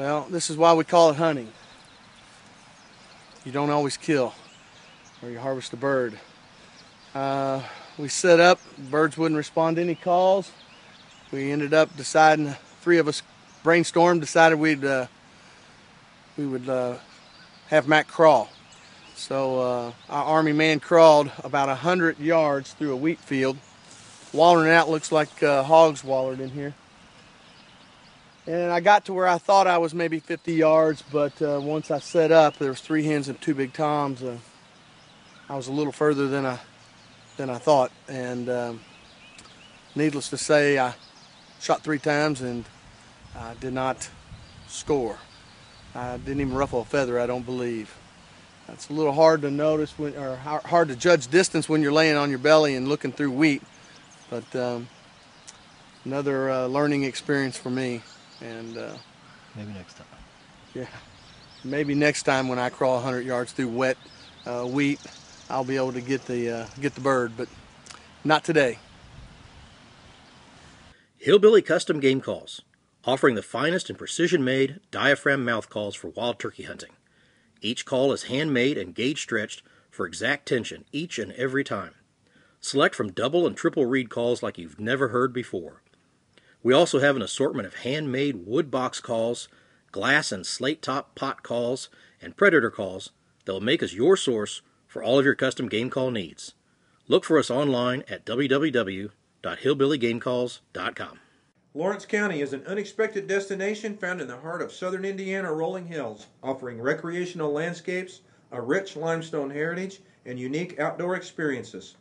Well, this is why we call it hunting. You don't always kill, or you harvest a bird. We set up, birds wouldn't respond to any calls. We ended up deciding, three of us brainstormed, decided we would have Mac crawl. So our Army man crawled about 100 yards through a wheat field, wallering out. Looks like hogs wallered in here. And I got to where I thought I was maybe 50 yards, but once I set up, there was 3 hens and 2 big toms. I was a little further than I thought, and needless to say, I shot 3 times and I did not score. I didn't even ruffle a feather, I don't believe. It's a little hard to notice or hard to judge distance when you're laying on your belly and looking through wheat, but another learning experience for me. And maybe next time. Yeah, maybe next time when I crawl 100 yards through wet wheat, I'll be able to get the bird, but not today. Hillbilly Custom Game Calls, offering the finest and precision-made diaphragm mouth calls for wild turkey hunting. Each call is handmade and gauge stretched for exact tension each and every time. Select from double and triple reed calls like you've never heard before. We also have an assortment of handmade wood box calls, glass and slate top pot calls, and predator calls that will make us your source for all of your custom game call needs. Look for us online at www.hillbillygamecalls.com. Lawrence County is an unexpected destination found in the heart of southern Indiana rolling hills, offering recreational landscapes, a rich limestone heritage, and unique outdoor experiences.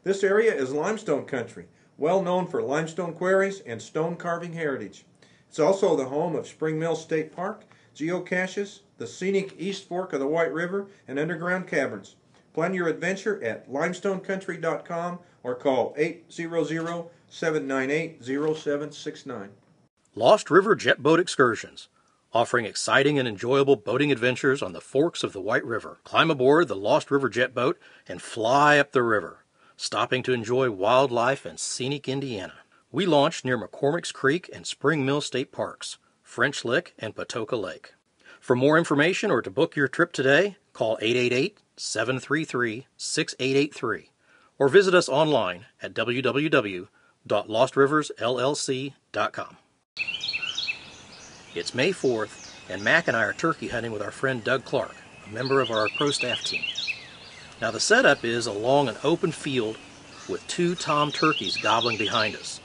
This area is limestone country, well known for limestone quarries and stone carving heritage. It's also the home of Spring Mill State Park, geocaches, the scenic East Fork of the White River, and underground caverns. Plan your adventure at limestonecountry.com or call 800-798-0769. Lost River Jet Boat Excursions, offering exciting and enjoyable boating adventures on the forks of the White River. Climb aboard the Lost River Jet Boat and fly up the river, stopping to enjoy wildlife and scenic Indiana. We launched near McCormick's Creek and Spring Mill State Parks, French Lick, and Patoka Lake. For more information or to book your trip today, call 888-733-6883 or visit us online at www.lostriversllc.com. It's May 4th, and Mac and I are turkey hunting with our friend Doug Clark, a member of our pro staff team. Now the setup is along an open field with 2 tom turkeys gobbling behind us.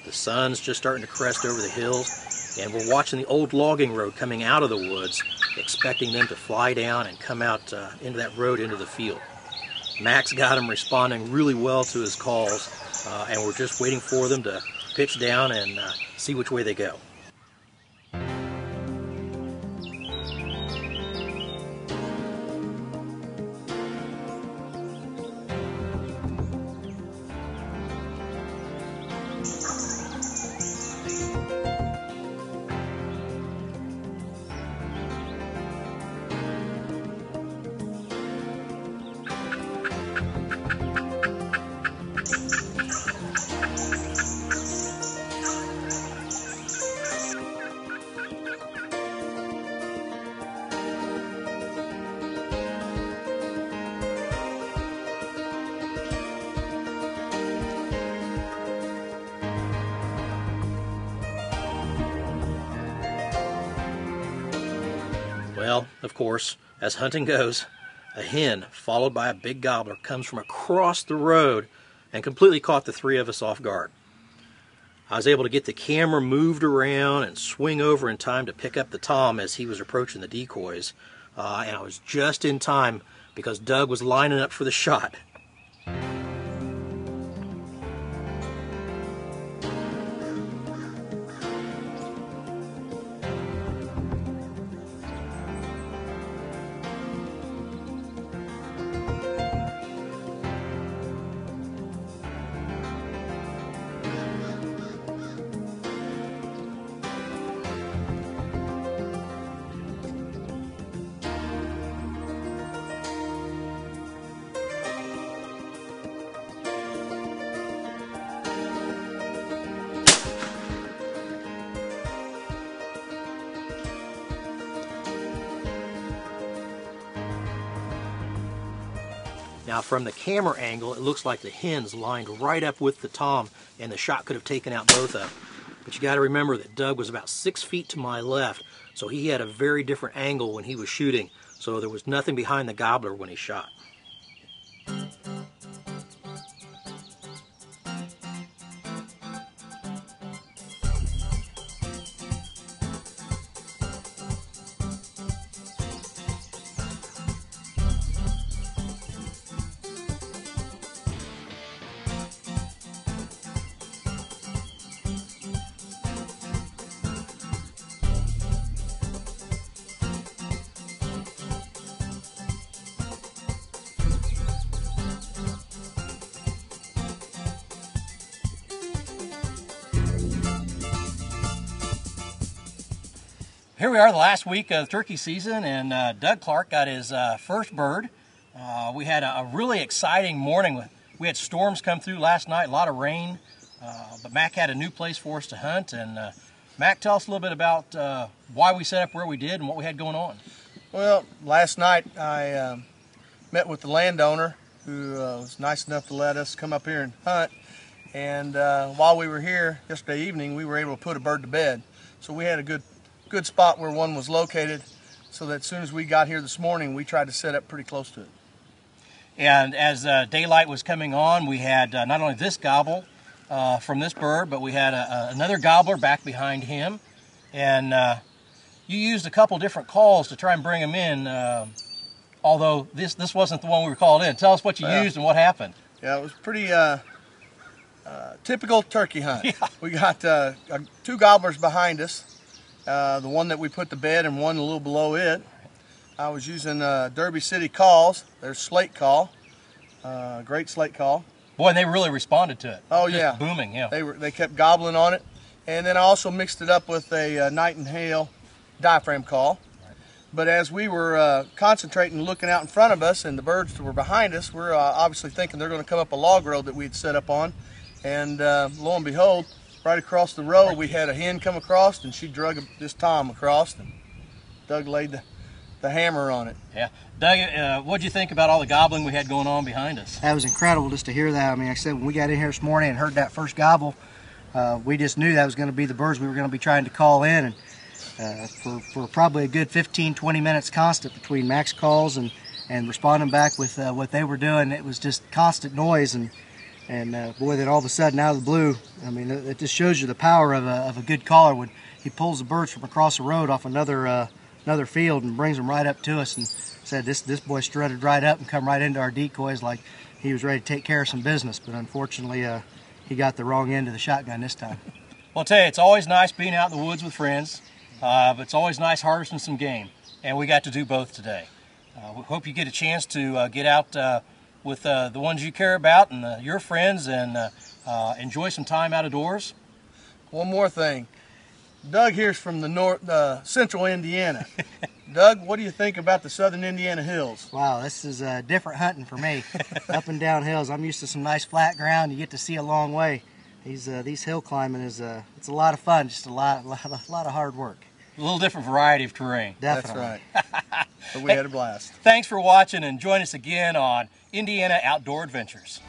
The sun's just starting to crest over the hills, and we're watching the old logging road coming out of the woods, expecting them to fly down and come out into that road into the field. Mac's got them responding really well to his calls, and we're just waiting for them to pitch down and see which way they go. Well, of course, as hunting goes, a hen followed by a big gobbler comes from across the road and completely caught the 3 of us off guard. I was able to get the camera moved around and swing over in time to pick up the tom as he was approaching the decoys, and I was just in time because Doug was lining up for the shot. Now from the camera angle, it looks like the hens lined right up with the tom, and the shot could have taken out both of them. But you got to remember that Doug was about 6 feet to my left, so he had a very different angle when he was shooting, so there was nothing behind the gobbler when he shot. Here we are, the last week of turkey season, and Doug Clark got his first bird. We had a really exciting morning. We had storms come through last night, a lot of rain, but Mac had a new place for us to hunt. And Mac, tell us a little bit about why we set up where we did and what we had going on. Well, last night I met with the landowner who was nice enough to let us come up here and hunt. And while we were here yesterday evening, we were able to put a bird to bed. So we had a good spot where one was located, so that as soon as we got here this morning, we tried to set up pretty close to it. And as daylight was coming on, we had not only this gobble from this bird, but we had another gobbler back behind him. And you used a couple different calls to try and bring him in, although this wasn't the one we were called in. Tell us what you used and what happened. Yeah, it was pretty typical turkey hunt. Yeah. We got 2 gobblers behind us. The one that we put to bed and one a little below it. I was using Derby City calls. There's slate call, great slate call. Boy, and they really responded to it. Oh just yeah, booming. Yeah, they kept gobbling on it, and then I also mixed it up with a night and hail diaphragm call. Right. But as we were concentrating, looking out in front of us, and the birds that were behind us, we're obviously thinking they're going to come up a log road that we'd set up on, and lo and behold, right across the road, we had a hen come across, and she drug this tom across, and Doug laid the hammer on it. Yeah. Doug, what'd you think about all the gobbling we had going on behind us? That was incredible just to hear that. I mean, like I said, when we got in here this morning and heard that first gobble, we just knew that was going to be the birds we were going to be trying to call in. And for probably a good 15-20 minutes constant between Mac's calls and responding back with what they were doing, it was just constant noise. And boy, then all of a sudden, out of the blue, I mean, it just shows you the power of a good caller when he pulls the birds from across the road off another field and brings them right up to us. And said this boy strutted right up and come right into our decoys like he was ready to take care of some business. But unfortunately, he got the wrong end of the shotgun this time. Well, I'll tell you, it's always nice being out in the woods with friends, but it's always nice harvesting some game, and we got to do both today. We hope you get a chance to get out with the ones you care about and your friends, and enjoy some time outdoors. One more thing. Doug here's from the central Indiana. Doug, what do you think about the southern Indiana hills? Wow, this is different hunting for me. Up and down hills. I'm used to some nice flat ground. You get to see a long way. These hill climbing is it's a lot of fun. Just a lot of hard work. A little different variety of terrain. Definitely. That's right. But we had a blast. Thanks for watching, and join us again on Indiana Outdoor Adventures.